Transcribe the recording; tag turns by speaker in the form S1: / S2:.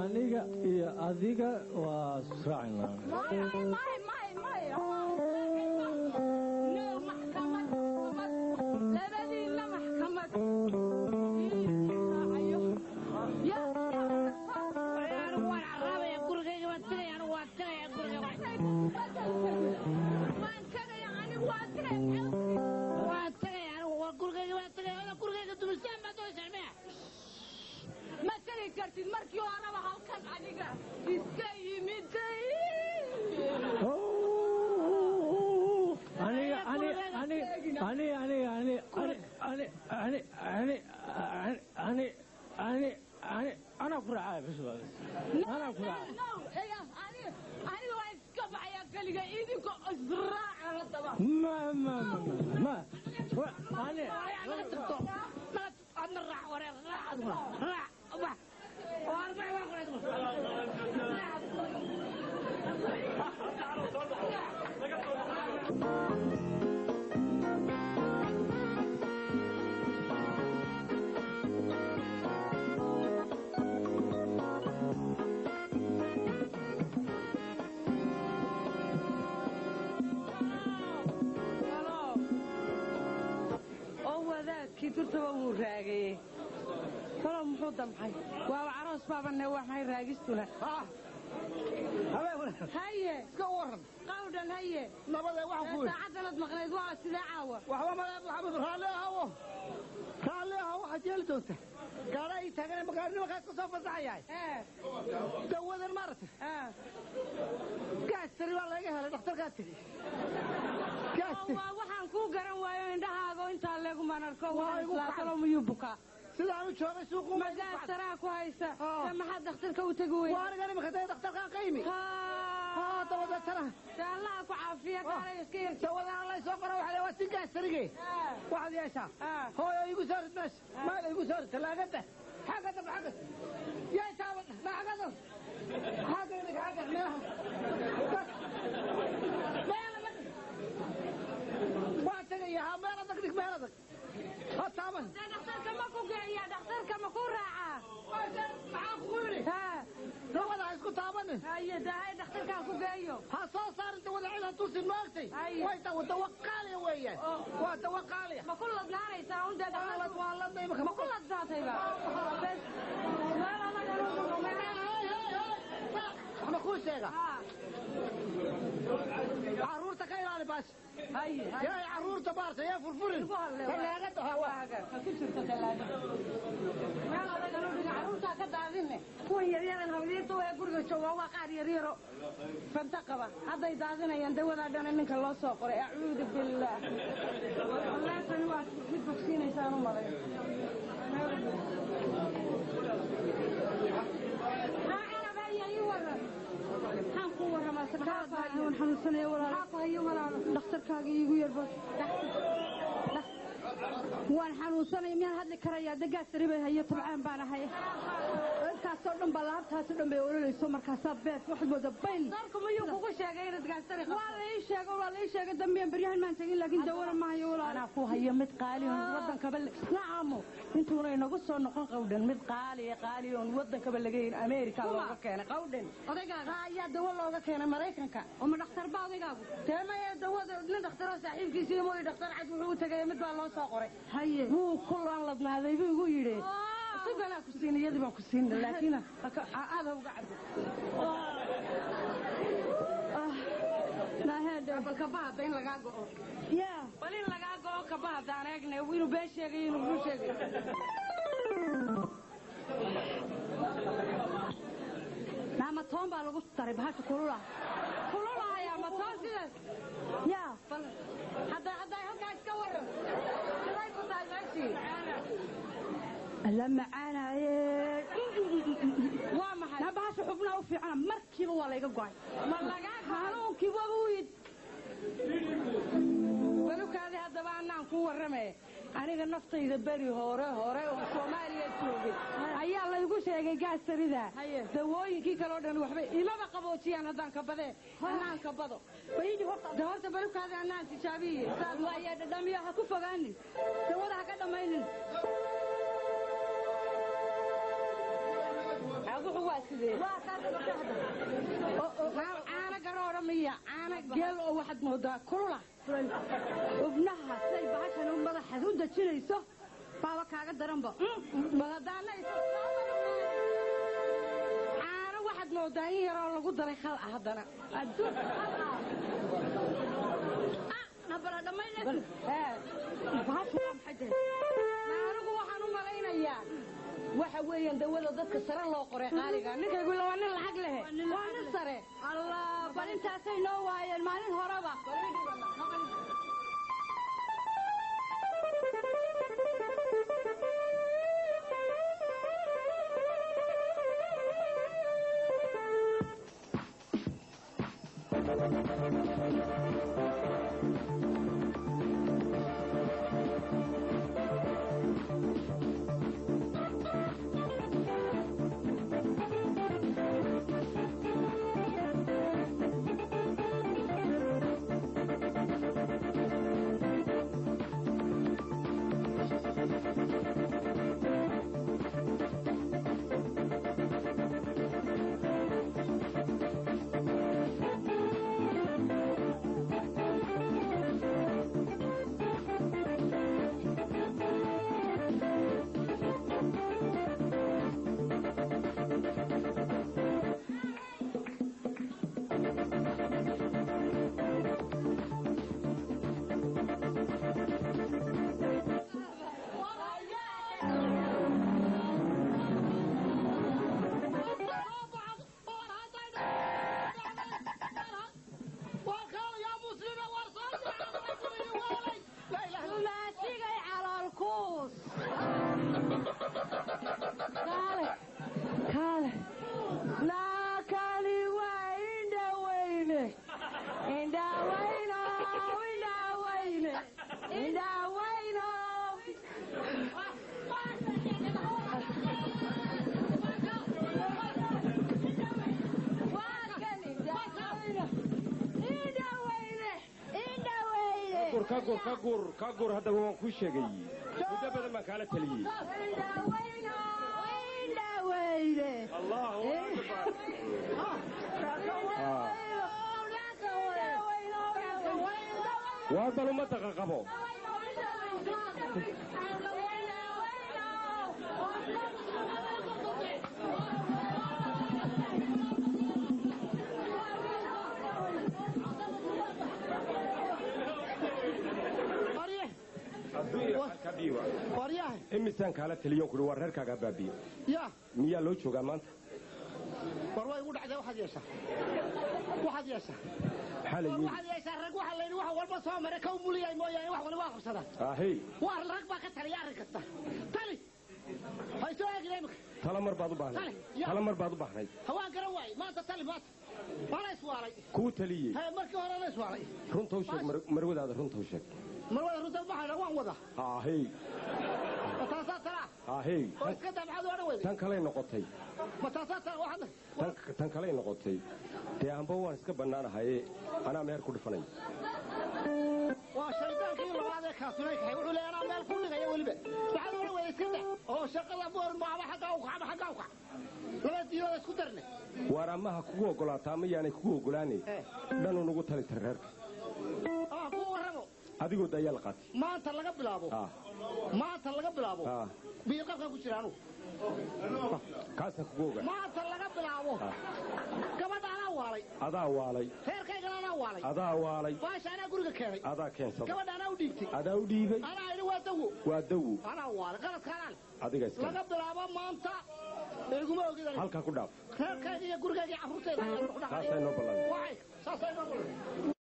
S1: aniga iyo adiga waa israacina
S2: markii horeba halkan aniga iska yimiday
S1: أنا كراعي بس أنا كراعي
S2: أنا واقف يا كلجة إيدك أزرع على الطبق
S1: ما
S2: أنا راح ورا راح واربع كترتوا وراجي فلا محوطة محي وعروس بابا نوح محي راجستنا هيا
S3: كورن
S2: قودا هيا
S3: نبض وحفول
S2: تعدلت مغنيز واحد سلاعة
S3: وحوا ما محمد راليها وحجيل توته قال اي تاغنا مقارني وخاص صوف صحيح دود المرت كاسري والله يا دكتور كاسري
S2: waxaan ku garan waayo indhahaaga inta leegu manarko waa islaasalo miyuu buka
S3: sidaan u joogay suuqu
S2: ma gaastara ku haysa ma dhakhtarka u tago way
S3: waana ma khadee dhakhtarka qiimi dawada tara
S2: Allah ku caafiya kale iska yar
S3: dawada Allah soo qoro waxa waa si gaasrige waxaad yeeshaa hooyo igu soo ridmas ma igu soo talaagada xaqada xaqada yaa taabad xaqada xaqada meelaha يا مالك ديك مالك طبعا
S2: دكتورك ما كو يا دكتورك ما كو راعه
S3: معاه خويلي
S2: ها
S3: لو ولا اسكو طبعا
S2: هي ده دكتورك كو جايو
S3: ها صار انت ولا عيلها توصل ماكتي وانت وتوقع لي ويا وتوقع لي
S2: ما كل دناريسا عند دكتور
S3: والله
S2: ما كل ذاتي بس لا
S3: انا خوش هيك عرورتك ايه يعني بس يا عرورت بارسه يا فرفرن ثلاجه هواها
S2: كنت ثلاجه ما انا عرورتك كدادينه كون يريان هوديتو ee guriga jooga waa qaar yaryaro fanta qaba haday daadinayaan dawada dhan ninka loo soo qoray a'uudu billah wallahi tan waa mid bogsiinaysan u maray حنوسني ولا دكتوركاga igu yarba waan xanuunsanay miyaan hadli karayaa dagaasri bay hayo tabcaan baan ahay intaas oo dhan balaabtaas oo dhan bay oranayso markaas bees wax wada bayn darku miyuu kugu sheegay inaad dagaasri qabto waa la ii sheegay dambiyan baryahan maan tagin laakiin dawada ma hayo walaal ana ku hayo mid qaali oo wadanka bal naamo intuu inagu soo noqon qowdan mid qaali oo wadanka bal laga in America looga keenay qowdan odayga ayaa dawo looga keenay Mareykanka oo ma dhakhtar baa odaygagu teemay dawada nin dhakhtar saaxiibkiisa oo dhakhtar cad wuxuu tagay mid baa loo soo qoray haye wuu kullaan ladnaaday buu igu yiri sidana ku siinayadi baan ku siinay laakiin aad uga cad هذا بالكبات إن لقاقو يا ولين لقاقو كبات أنا أجنبي وينو بيشيغي وينو بيشيغي نعم توم بالغوس ترى بهاش كلولا يا مطار كده يا هذا يوم قاعد تكور كذا يكون ماشي لما أنا وما أنا بهاش حبنا وفي أنا مركب ولا يقعد ما لقاك هلون كيبويد ولو كان هذا بعنا نقول رمي أنا نفطي إذا بري هورة وصومالية توجد أي الله يقول شيء جالس تريده دواي كي كانوا دهنوا حبي إما بقبوتي أنا دان كبده أنا كبده ويجي هورت برو كذا أنا تشابي الله يا دمي هكو فغاني دوا هكذا ما ينن wuxuu waa sidee waa taas caana garoora miya caana geel oo waxaad moodaa kulula xubnaha say bahashan u madaxaad u dajinayso baaba kaaga daranba madadaana caana waxaad moodaa in yaroo lagu daray khal ah haddana adduun nabala dhammaynaysa bahashan maxay anigu waxaan u malaynayaa waxa weeyaan dawada dadka sare loo qoray qaaliga ninkaygu laba nin lacag leh waa nin sare allah bal intaasay noo waayeen maalin horeba
S4: كاغور هذا هو كل شيء وده بدل ما كانت تلي الله وهذا ما تقابو
S3: qoryaha
S4: imisan kala taliyo ku war reerkaaga baabiyo
S3: ya
S4: miya loo joogaa maanta
S3: war way ugu dhacday waxaad yeeshaa
S4: xalay
S3: waxaad yeeshaa rag waxa leeyahay wax walba soo maray ka muliyay mooyaan wax walba waa qabsada
S4: ahey
S3: war rag baa ka taliya arrin kasta tali hay soo eegay
S4: tala mar baad u baahnay
S3: hawaan garan waay maanta tali maanta wala iswaalay
S4: ku taliyay
S3: hay markii hore la iswaalay
S4: runta u sheeg marwadaada runta u sheeg
S3: marwada runta waxaa waan wada
S4: ahey
S3: mataasatara
S4: ahey
S3: oo iska dabcad oo dhaweey
S4: tan kale noqotay
S3: mataasatara waxna
S4: tan kale noqotay tii aanba waan iska banaanahay ana meel ku dhifanay
S3: waa shaydaankii labaad ee kaasulay kahay wuxuu leeyahay meel ku dhigay waliba waxaad wala way iska daa oo shaqada boor ma waxa xagga u kac laba diido isku darnay
S4: waramaha kugu ogolaataa ma yaanay kugu ogolaanay dhan ugu tali tareerka
S3: ku waramo
S4: adigoo dayal qaati
S3: maanta laga bilaabo biyo qabka ku jiraanu
S4: kaasa kugu ogaa
S3: maanta laga bilaabo gabadha
S4: adaa waalay
S3: reerkaygana
S4: adaa waalay
S3: baasha anaa guriga keenay
S4: adaa keensaday
S3: gabadha anaa u dhiibtay anaa idhi waa dawo anaa waalay qaladkaanaan
S4: adiga iska
S3: laga bilaabo maanta iguma ogidan
S4: halka ku dhaaf
S3: reerkayga iyo gurigayga carruurtayda
S4: saasay noo ballan
S3: saasay noo ballan